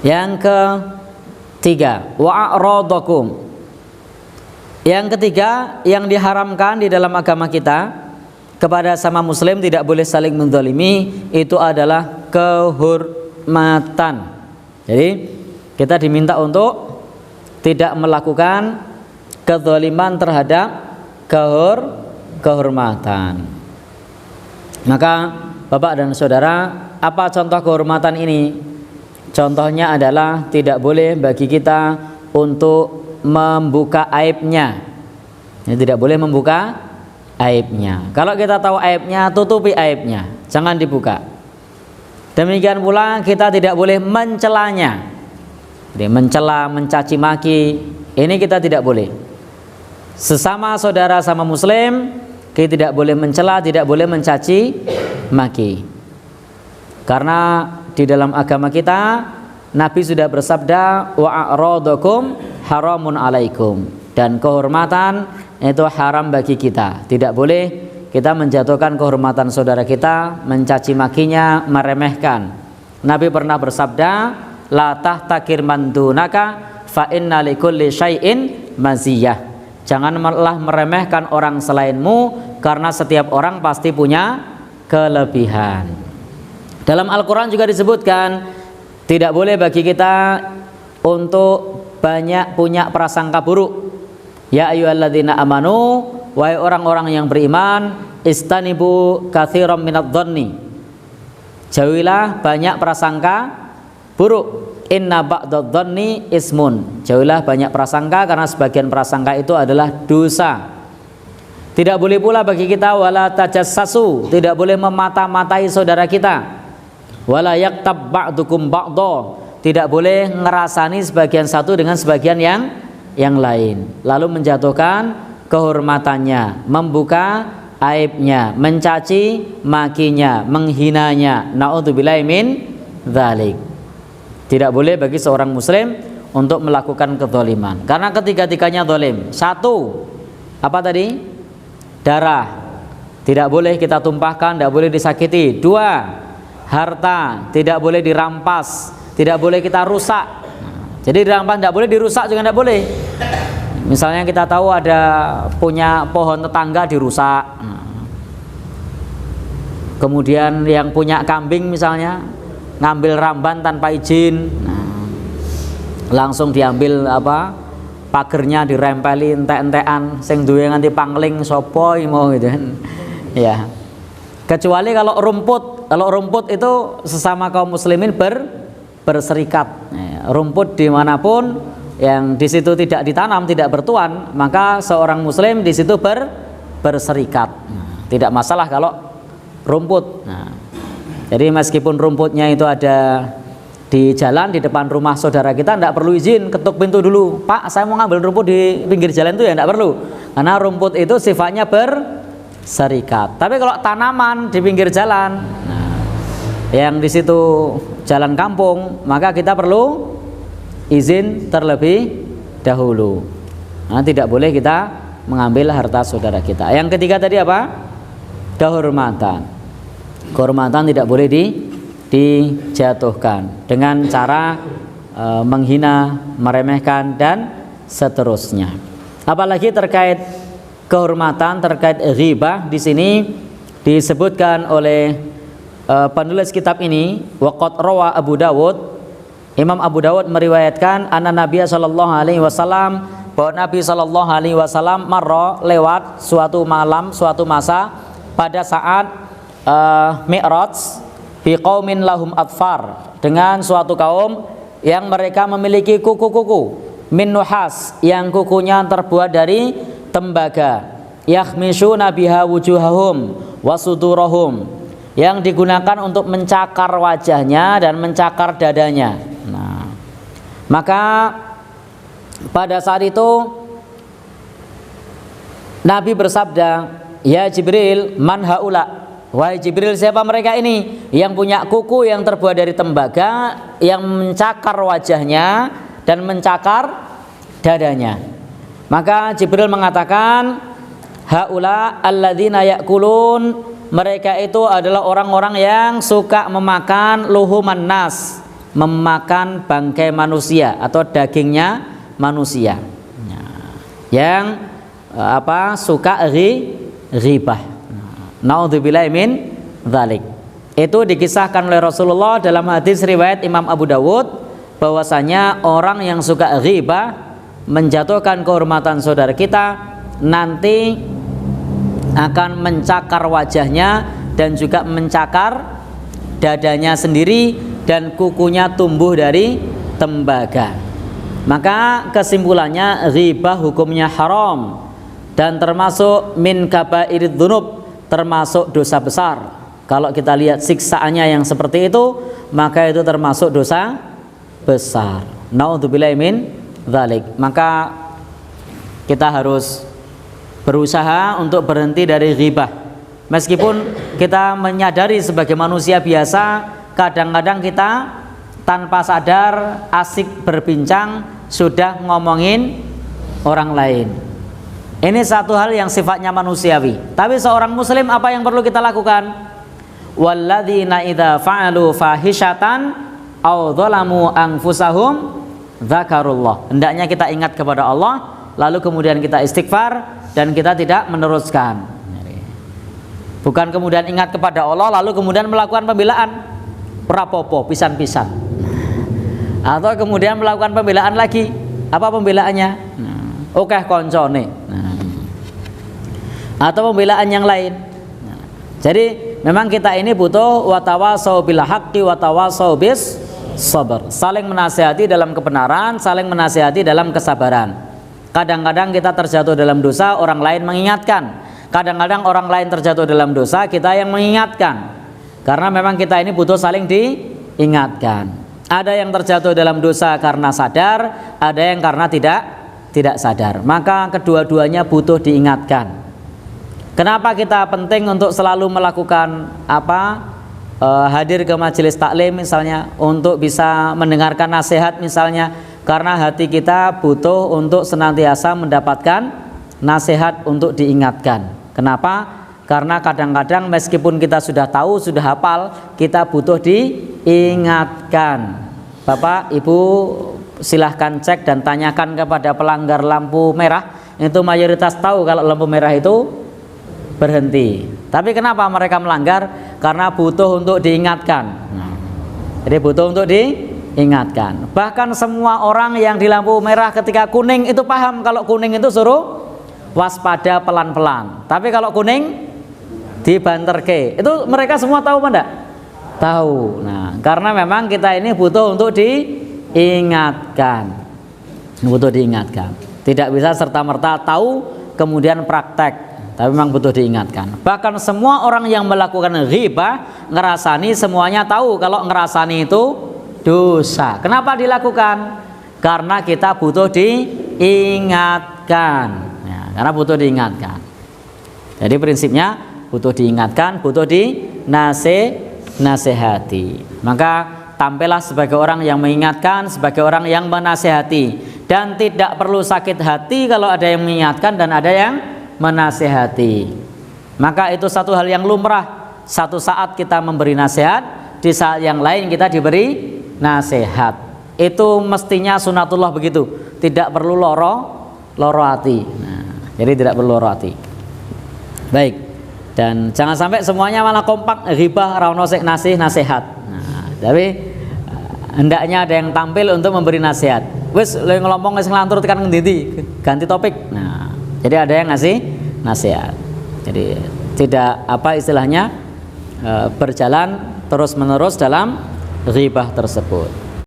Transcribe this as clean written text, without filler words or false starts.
Yang ketiga, wa'aradakum. Yang ketiga, yang diharamkan di dalam agama kita kepada sama muslim tidak boleh saling menzalimi, itu adalah kehormatan. Jadi kita diminta untuk tidak melakukan kezaliman terhadap kehormatan. Maka Bapak dan Saudara, apa contoh kehormatan ini? Contohnya adalah tidak boleh bagi kita untuk membuka aibnya. Ya, tidak boleh membuka aibnya. Kalau kita tahu aibnya, tutupi aibnya, jangan dibuka. Demikian pula kita tidak boleh mencelanya. Jadi mencela, mencaci maki, ini kita tidak boleh. Sesama saudara sama muslim, kita tidak boleh mencela, tidak boleh mencaci maki. Karena di dalam agama kita Nabi sudah bersabda, wa'aradakum haramun alaikum, dan kehormatan itu haram bagi kita. Tidak boleh kita menjatuhkan kehormatan saudara kita, mencaci makinya, meremehkan. Nabi pernah bersabda, la tahtakir man dunaka fa inna likulli syai'in maziyah. Janganlah meremehkan orang selainmu, karena setiap orang pasti punya kelebihan. Dalam Al-Quran juga disebutkan tidak boleh bagi kita untuk banyak punya prasangka buruk. Ya ayyuhalladzina amanu, wahai orang-orang yang beriman, istanibu katsiran minadh-dhanni, jauhilah banyak prasangka buruk. Inna ba'dadh-dhanni ismun, jauhilah banyak prasangka, karena sebagian prasangka itu adalah dosa. Tidak boleh pula bagi kita wala tajassasu, tidak boleh memata-matai saudara kita. Wala yaktab ba'dukum ba'dha, tidak boleh ngerasani sebagian satu dengan sebagian yang lain, lalu menjatuhkan kehormatannya, membuka aibnya, mencaci makinya, menghinanya. Na'udzubillahi min dzalik. Tidak boleh bagi seorang muslim untuk melakukan kezaliman, karena ketiga-tiganya zalim. Satu, apa tadi? Darah, tidak boleh kita tumpahkan, tidak boleh disakiti. Dua, harta tidak boleh dirampas, tidak boleh kita rusak. Jadi dirampas tidak boleh, dirusak juga tidak boleh. Misalnya kita tahu ada punya pohon tetangga dirusak, kemudian yang punya kambing misalnya ngambil ramban tanpa izin, langsung diambil pagernya, dirempeli entek-entekan, sing duwe nganti pangling sopo mau gitu kan. Ya. Kecuali kalau rumput itu sesama kaum muslimin berserikat. Rumput dimanapun yang di situ tidak ditanam, tidak bertuan, maka seorang muslim di situ berserikat. Tidak masalah kalau rumput. Jadi meskipun rumputnya itu ada di jalan, di depan rumah saudara kita, tidak perlu izin, ketuk pintu dulu, Pak saya mau ngambil rumput di pinggir jalan itu, ya tidak perlu, karena rumput itu sifatnya berserikat. Tapi kalau tanaman di pinggir jalan, yang di situ jalan kampung, maka kita perlu izin terlebih dahulu. Tidak boleh kita mengambil harta saudara kita. Yang ketiga tadi apa? Kehormatan. Kehormatan tidak boleh dijatuhkan dengan cara menghina, meremehkan, dan seterusnya. Apalagi terkait kehormatan, terkait ghibah, di sini disebutkan oleh penulis kitab ini, waqad rawa Abu Dawud, Imam Abu Dawud meriwayatkan anna Nabiya sallallahu alaihi wasallam, bahwa Nabi sallallahu alaihi wasallam marra, lewat suatu malam, suatu masa pada saat Mi'raj bi qaumin lahum atfar, dengan suatu kaum yang mereka memiliki kuku-kuku min nuhas, yang kukunya terbuat dari tembaga, yakhmishuna biha wujuhahum wa sudurahum, yang digunakan untuk mencakar wajahnya dan mencakar dadanya. Maka pada saat itu Nabi bersabda, ya Jibril, man haula, wahai Jibril, siapa mereka ini yang punya kuku yang terbuat dari tembaga, yang mencakar wajahnya dan mencakar dadanya? Maka Jibril mengatakan, haula alladzina ya'kulun, mereka itu adalah orang-orang yang suka memakan luhuman nas, memakan bangkai manusia atau dagingnya manusia. Yang suka ghibah. Naudzubillahi min dzalik. Itu dikisahkan oleh Rasulullah dalam hadis riwayat Imam Abu Dawud bahwasanya orang yang suka ghibah, menjatuhkan kehormatan saudara kita, nanti akan mencakar wajahnya dan juga mencakar dadanya sendiri dan kukunya tumbuh dari tembaga. Maka kesimpulannya ghibah hukumnya haram dan termasuk min kabairid dzunub, termasuk dosa besar. Kalau kita lihat siksaannya yang seperti itu, maka itu termasuk dosa besar. Naudzubillahi min dzalik. Maka kita harus berusaha untuk berhenti dari ghibah. Meskipun kita menyadari sebagai manusia biasa, kadang-kadang kita tanpa sadar asik berbincang sudah ngomongin orang lain. Ini satu hal yang sifatnya manusiawi. Tapi seorang muslim apa yang perlu kita lakukan? Walladzina idza fa'alu fahishatan aw dzalamu anfusahum dzakarullah. Hendaknya kita ingat kepada Allah, lalu kemudian kita istighfar dan kita tidak meneruskan. Bukan kemudian ingat kepada Allah lalu kemudian melakukan pembelaan, prapopo pisan-pisan. Atau kemudian melakukan pembelaan lagi. Apa pembelaannya? Oke koncone. Atau pembelaan yang lain. Jadi memang kita ini butuh watawasau bil haqqi watawasau bis sabr. Saling menasihati dalam kebenaran, saling menasihati dalam kesabaran. Kadang-kadang kita terjatuh dalam dosa, orang lain mengingatkan. Kadang-kadang orang lain terjatuh dalam dosa, kita yang mengingatkan. Karena memang kita ini butuh saling diingatkan. Ada yang terjatuh dalam dosa karena sadar, ada yang karena tidak sadar. Maka kedua-duanya butuh diingatkan. Kenapa kita penting untuk selalu melakukan hadir ke majelis taklim misalnya, untuk bisa mendengarkan nasihat misalnya, karena hati kita butuh untuk senantiasa mendapatkan nasihat untuk diingatkan. Kenapa? Karena kadang-kadang meskipun kita sudah tahu, sudah hafal, kita butuh diingatkan. Bapak, Ibu silahkan cek dan tanyakan kepada pelanggar lampu merah. Itu mayoritas tahu kalau lampu merah itu berhenti. Tapi kenapa mereka melanggar? Karena butuh untuk diingatkan. Jadi butuh untuk diingatkan. Bahkan semua orang yang di lampu merah ketika kuning itu paham kalau kuning itu suruh waspada pelan-pelan. Tapi kalau kuning dibanterke, itu mereka semua tahu apa enggak? Tahu. Nah, karena memang kita ini butuh untuk diingatkan. Butuh diingatkan. Tidak bisa serta-merta tahu kemudian praktek. Tapi memang butuh diingatkan. Bahkan semua orang yang melakukan ghibah ngerasani semuanya tahu kalau ngerasani itu dosa. Kenapa dilakukan? Karena kita butuh diingatkan. Ya, karena butuh diingatkan. Jadi prinsipnya butuh diingatkan, butuh dinasehati. Maka tampillah sebagai orang yang mengingatkan, sebagai orang yang menasehati. Dan tidak perlu sakit hati kalau ada yang mengingatkan dan ada yang menasehati. Maka itu satu hal yang lumrah. Satu saat kita memberi nasihat, di saat yang lain kita diberi nasihat. Itu mestinya sunatullah begitu. Tidak perlu loro hati. Nah, jadi tidak perlu loro hati. Baik. Dan jangan sampai semuanya malah kompak ghibah rawono sik nasihat. Nah, tapi hendaknya ada yang tampil untuk memberi nasihat. Wis lha ngomong wis nglantur tekan ngendi, ganti topik. Nah, jadi ada yang ngasih nasihat. Jadi tidak istilahnya berjalan terus menerus dalam ghibah tersebut.